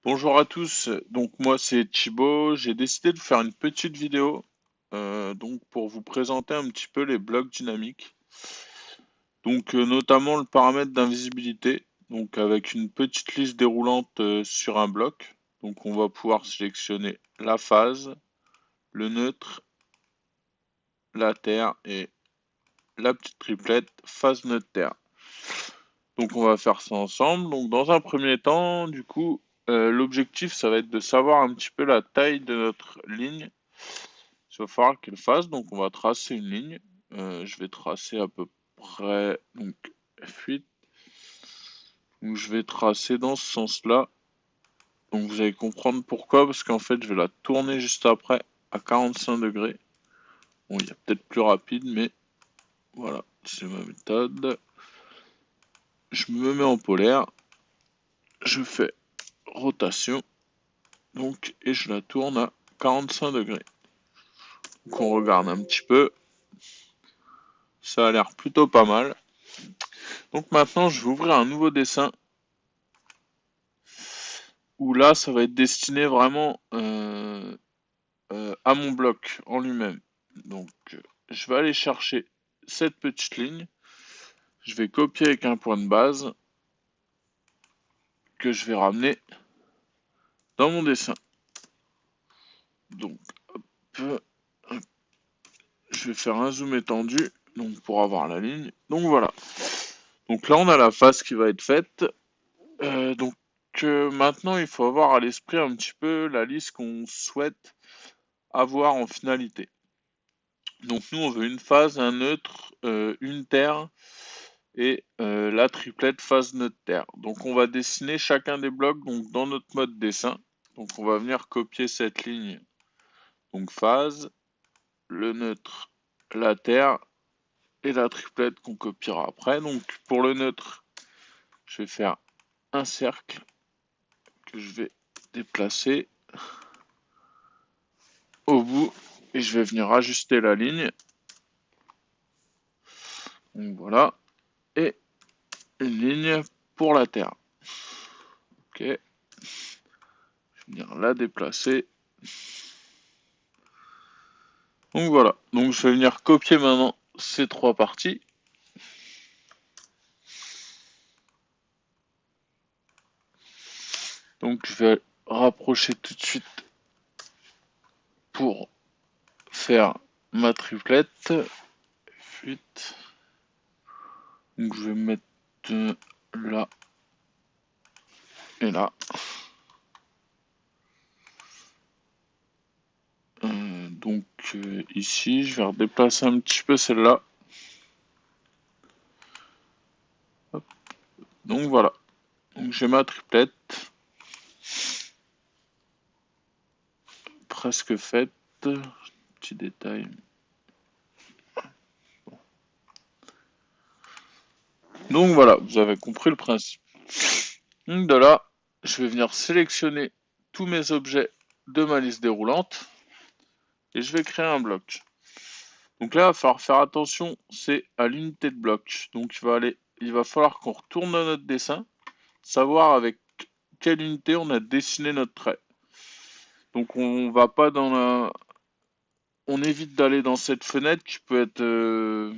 Bonjour à tous, donc moi c'est Thibaut, j'ai décidé de faire une petite vidéo donc pour vous présenter un petit peu les blocs dynamiques. Donc notamment le paramètre d'invisibilité, donc avec une petite liste déroulante sur un bloc. Donc on va pouvoir sélectionner la phase, le neutre, la terre et la petite triplette phase neutre terre. Donc on va faire ça ensemble. Donc dans un premier temps, du coup, l'objectif ça va être de savoir un petit peu la taille de notre ligne. Il va falloir qu'elle fasse, donc on va tracer une ligne. Je vais tracer à peu près donc F8. Donc je vais tracer dans ce sens-là. Donc vous allez comprendre pourquoi, parce qu'en fait je vais la tourner juste après à 45 degrés. Bon, il y a peut-être plus rapide, mais voilà, c'est ma méthode. Je me mets en polaire, je fais rotation, donc et je la tourne à 45 degrés. Donc on regarde un petit peu, ça a l'air plutôt pas mal. Donc maintenant je vais ouvrir un nouveau dessin où là, ça va être destiné vraiment à mon bloc en lui-même. Donc, je vais aller chercher cette petite ligne. Je vais copier avec un point de base que je vais ramener dans mon dessin. Donc, hop, je vais faire un zoom étendu donc pour avoir la ligne. Donc voilà. Donc là, on a la face qui va être faite. Donc maintenant, il faut avoir à l'esprit un petit peu la liste qu'on souhaite avoir en finalité. Donc nous, on veut une phase, un neutre, une terre et la triplette phase neutre terre. Donc on va dessiner chacun des blocs donc, dans notre mode dessin. Donc on va venir copier cette ligne, donc phase, le neutre, la terre et la triplette qu'on copiera après. Donc pour le neutre, je vais faire un cercle que je vais déplacer au bout et je vais venir ajuster la ligne. Donc voilà. Et une ligne pour la terre. Ok. Je vais venir la déplacer. Donc voilà. Donc je vais venir copier maintenant ces trois parties. Donc je vais rapprocher tout de suite pour faire ma triplette. Fuite. Donc je vais mettre là et là. Donc ici, je vais redéplacer un petit peu celle-là. Donc voilà. Donc j'ai ma triplette presque faite. Petit détail. Donc voilà, vous avez compris le principe. Donc de là, je vais venir sélectionner tous mes objets de ma liste déroulante et je vais créer un bloc. Donc là, il va falloir faire attention, c'est à l'unité de bloc. Donc il va falloir qu'on retourne dans notre dessin, savoir avec quelle unité on a dessiné notre trait. Donc on va pas dans la, on évite d'aller dans cette fenêtre qui peut être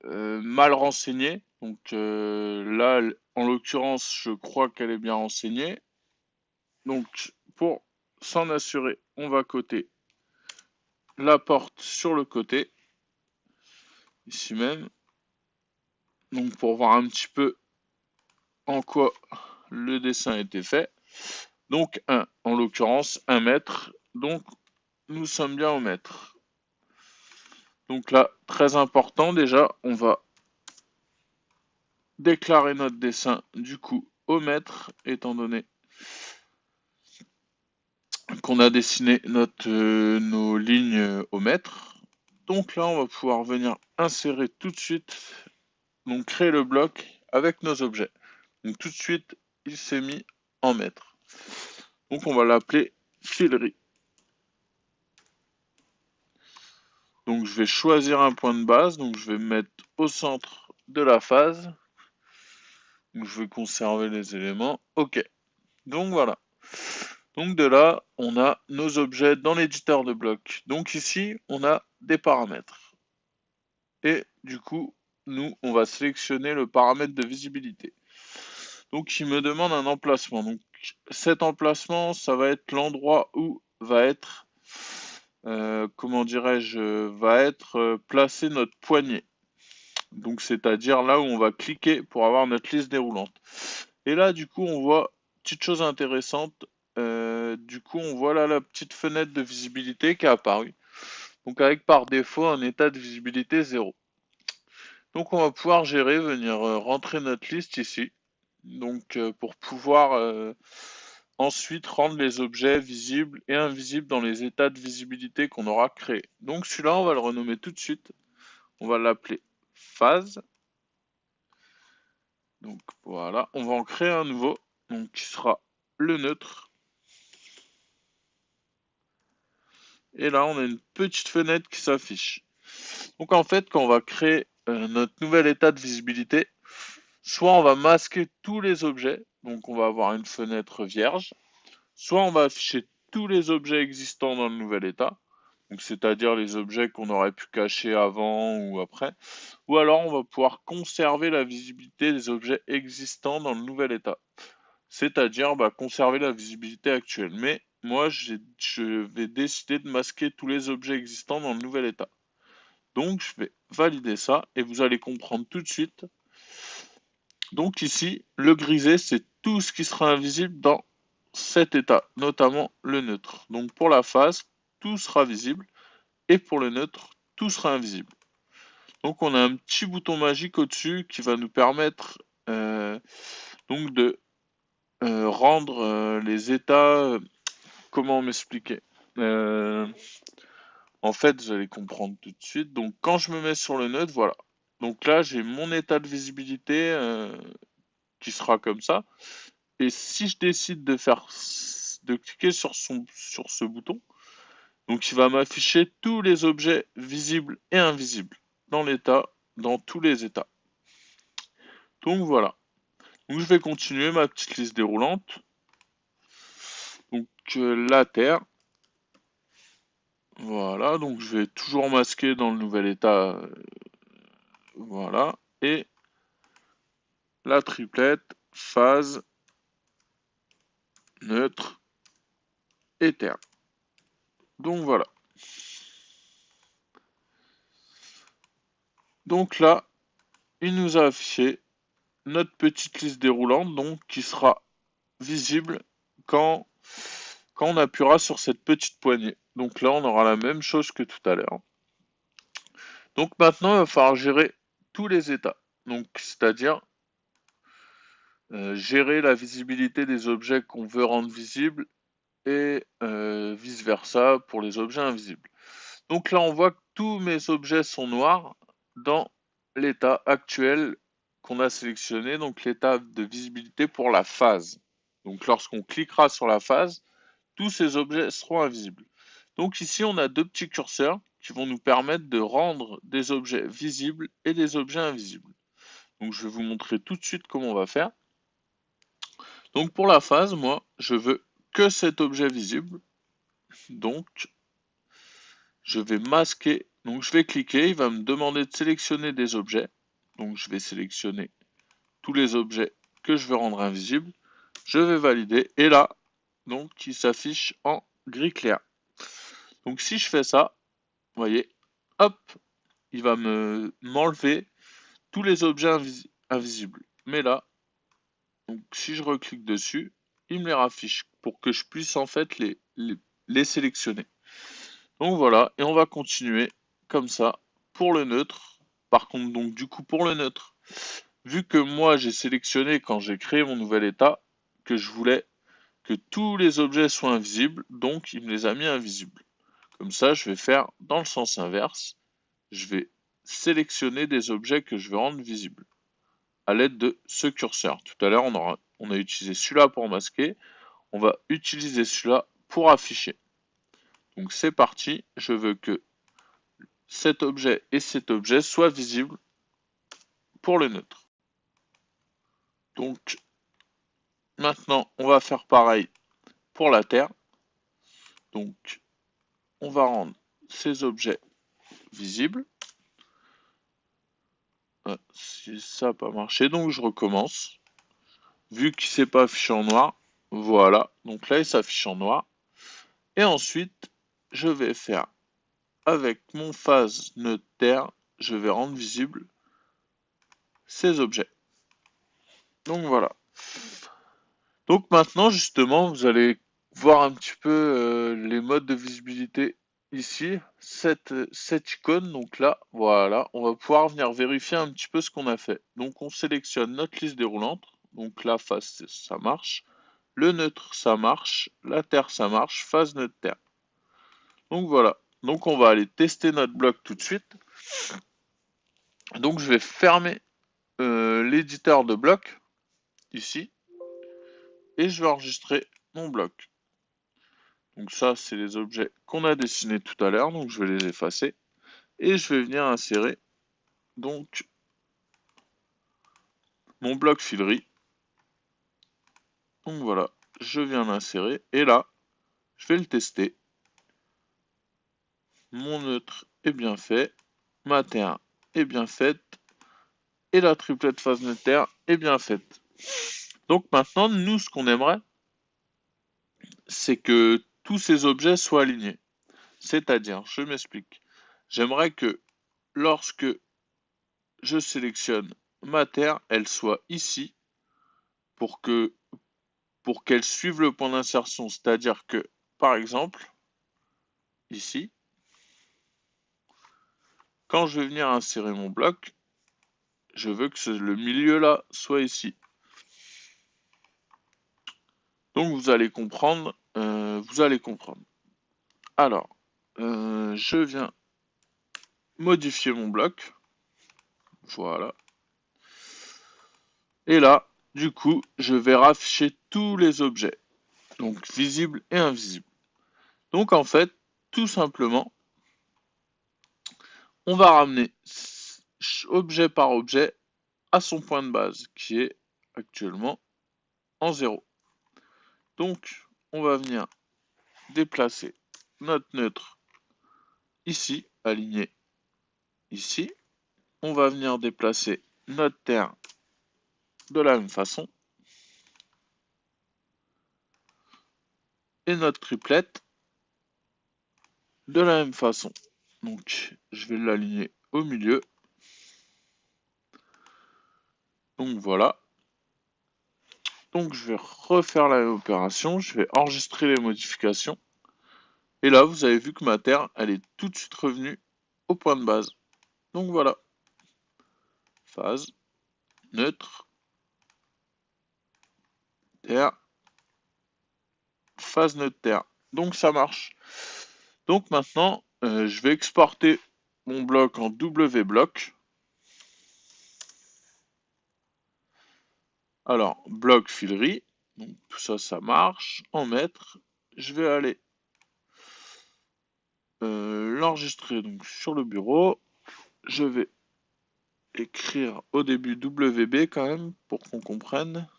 mal renseignée. Donc là, en l'occurrence, je crois qu'elle est bien renseignée. Donc pour s'en assurer, on va coter la porte sur le côté, ici même. Donc pour voir un petit peu en quoi le dessin a été fait. Donc en l'occurrence 1 mètre. Donc nous sommes bien au mètre. Donc là, très important déjà, on va déclarer notre dessin du coup au mètre, étant donné qu'on a dessiné nos lignes au mètre. Donc là, on va pouvoir venir insérer tout de suite, donc créer le bloc avec nos objets. Donc tout de suite, il s'est mis en mètre. Donc on va l'appeler filerie. Donc je vais choisir un point de base, donc je vais me mettre au centre de la phase. Donc, je vais conserver les éléments. OK. Donc voilà. Donc de là, on a nos objets dans l'éditeur de blocs. Donc ici, on a des paramètres. Et du coup, nous, on va sélectionner le paramètre de visibilité. Donc il me demande un emplacement. Donc cet emplacement, ça va être l'endroit où va être, comment dirais-je, va être placé notre poignet. Donc c'est-à-dire là où on va cliquer pour avoir notre liste déroulante. Et là, du coup, on voit petite chose intéressante. Du coup, on voit là la petite fenêtre de visibilité qui est apparue. Donc avec par défaut un état de visibilité 0. Donc on va pouvoir gérer, venir rentrer notre liste ici. Donc pour pouvoir ensuite rendre les objets visibles et invisibles dans les états de visibilité qu'on aura créés. Donc celui-là, on va le renommer tout de suite. On va l'appeler phase. Donc voilà, on va en créer un nouveau, donc qui sera le neutre. Et là, on a une petite fenêtre qui s'affiche. Donc en fait, quand on va créer notre nouvel état de visibilité, soit on va masquer tous les objets, donc on va avoir une fenêtre vierge, soit on va afficher tous les objets existants dans le nouvel état, donc c'est-à-dire les objets qu'on aurait pu cacher avant ou après, ou alors on va pouvoir conserver la visibilité des objets existants dans le nouvel état, c'est-à-dire conserver la visibilité actuelle. Mais moi, je vais décider de masquer tous les objets existants dans le nouvel état. Donc je vais valider ça et vous allez comprendre tout de suite. Donc ici, le grisé, c'est tout ce qui sera invisible dans cet état, notamment le neutre. Donc pour la phase, tout sera visible et pour le neutre, tout sera invisible. Donc on a un petit bouton magique au-dessus qui va nous permettre donc de rendre les états. Comment m'expliquer? En fait, vous allez comprendre tout de suite. Donc quand je me mets sur le neutre, voilà. Donc là, j'ai mon état de visibilité qui sera comme ça. Et si je décide de cliquer sur ce bouton, donc il va m'afficher tous les objets visibles et invisibles dans tous les états. Donc voilà. Donc je vais continuer ma petite liste déroulante. Donc la Terre. Voilà, donc je vais toujours masquer dans le nouvel état. Voilà. Et la triplette, phase, neutre et Terre. Donc voilà. Donc là, il nous a affiché notre petite liste déroulante, donc qui sera visible quand, quand on appuiera sur cette petite poignée. Donc là, on aura la même chose que tout à l'heure. Donc maintenant, il va falloir gérer tous les états. Donc, c'est-à-dire gérer la visibilité des objets qu'on veut rendre visibles et vice-versa pour les objets invisibles. Donc là, on voit que tous mes objets sont noirs dans l'état actuel qu'on a sélectionné, donc l'état de visibilité pour la phase. Donc lorsqu'on cliquera sur la phase, tous ces objets seront invisibles. Donc ici, on a deux petits curseurs qui vont nous permettre de rendre des objets visibles et des objets invisibles. Donc je vais vous montrer tout de suite comment on va faire. Donc pour la phase, moi, je veux que cet objet visible. Donc je vais masquer. Donc je vais cliquer, il va me demander de sélectionner des objets. Donc je vais sélectionner tous les objets que je veux rendre invisibles. Je vais valider et là, donc il s'affiche en gris clair. Donc si je fais ça, vous voyez, hop, il va m'enlever tous les objets invisibles. Mais là, donc si je reclique dessus, il me les raffiche pour que je puisse en fait les sélectionner. Donc voilà, et on va continuer comme ça pour le neutre. Par contre, donc du coup pour le neutre, vu que moi j'ai sélectionné quand j'ai créé mon nouvel état que je voulais que tous les objets soient invisibles, donc il me les a mis invisibles. Comme ça, je vais faire dans le sens inverse. Je vais sélectionner des objets que je veux rendre visibles à l'aide de ce curseur. Tout à l'heure, on a utilisé celui-là pour masquer. On va utiliser celui-là pour afficher. Donc c'est parti. Je veux que cet objet et cet objet soient visibles pour le neutre. Donc maintenant, on va faire pareil pour la Terre. Donc on va rendre ces objets visibles. Ah, si ça n'a pas marché, donc je recommence. Vu qu'il ne s'est pas affiché en noir, voilà. Donc là, il s'affiche en noir. Et ensuite, je vais faire avec mon phase neutre terre, je vais rendre visible ces objets. Donc voilà. Donc maintenant, justement, vous allez voir un petit peu les modes de visibilité ici. Cette icône, donc là, voilà, on va pouvoir venir vérifier un petit peu ce qu'on a fait. Donc on sélectionne notre liste déroulante. Donc la face, ça marche. Le neutre, ça marche. La terre, ça marche. Phase neutre terre. Donc voilà. Donc on va aller tester notre bloc tout de suite. Donc je vais fermer l'éditeur de bloc ici et je vais enregistrer mon bloc. Donc ça, c'est les objets qu'on a dessinés tout à l'heure, donc je vais les effacer et je vais venir insérer donc mon bloc filerie. Donc voilà, je viens l'insérer et là, je vais le tester. Mon neutre est bien fait, ma terre est bien faite et la triplette phase neutre terre est bien faite. Donc maintenant, nous, ce qu'on aimerait, c'est que tous ces objets soient alignés. C'est-à-dire, je m'explique. J'aimerais que lorsque je sélectionne ma terre, elle soit ici pour qu'elle suive le point d'insertion. C'est-à-dire que, par exemple, ici, quand je vais venir insérer mon bloc, je veux que le milieu là soit ici. Donc vous allez comprendre. Alors, je viens modifier mon bloc. Voilà. Et là, du coup, je vais rafficher tous les objets. Donc visibles et invisibles. Donc en fait, tout simplement, on va ramener objet par objet à son point de base, qui est actuellement en 0. Donc, on va venir déplacer notre neutre ici, aligné ici. On va venir déplacer notre terre de la même façon. Et notre triplette de la même façon. Donc, je vais l'aligner au milieu. Donc voilà. Donc je vais refaire la même opération, je vais enregistrer les modifications. Et là, vous avez vu que ma terre, elle est tout de suite revenue au point de base. Donc voilà. Phase, neutre, terre, phase neutre terre. Donc ça marche. Donc maintenant, je vais exporter mon bloc en WBlock. Alors, bloc filerie. Donc tout ça, ça marche. En mètres, je vais aller l'enregistrer donc sur le bureau. Je vais écrire au début WB quand même pour qu'on comprenne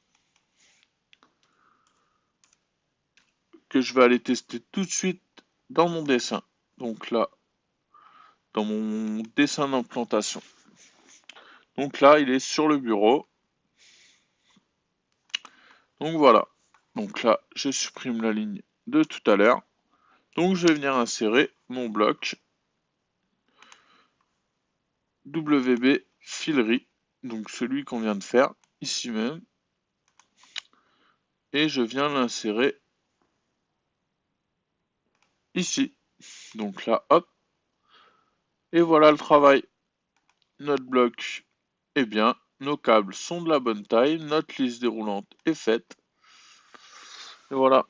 que je vais aller tester tout de suite dans mon dessin. Donc là, dans mon dessin d'implantation. Donc là, il est sur le bureau. Donc voilà. Donc là, je supprime la ligne de tout à l'heure. Donc je vais venir insérer mon bloc WB filerie. Donc celui qu'on vient de faire ici même. Et je viens l'insérer ici. Donc là, hop. Et voilà le travail. Notre bloc est bien. Nos câbles sont de la bonne taille. Notre liste déroulante est faite. Et voilà.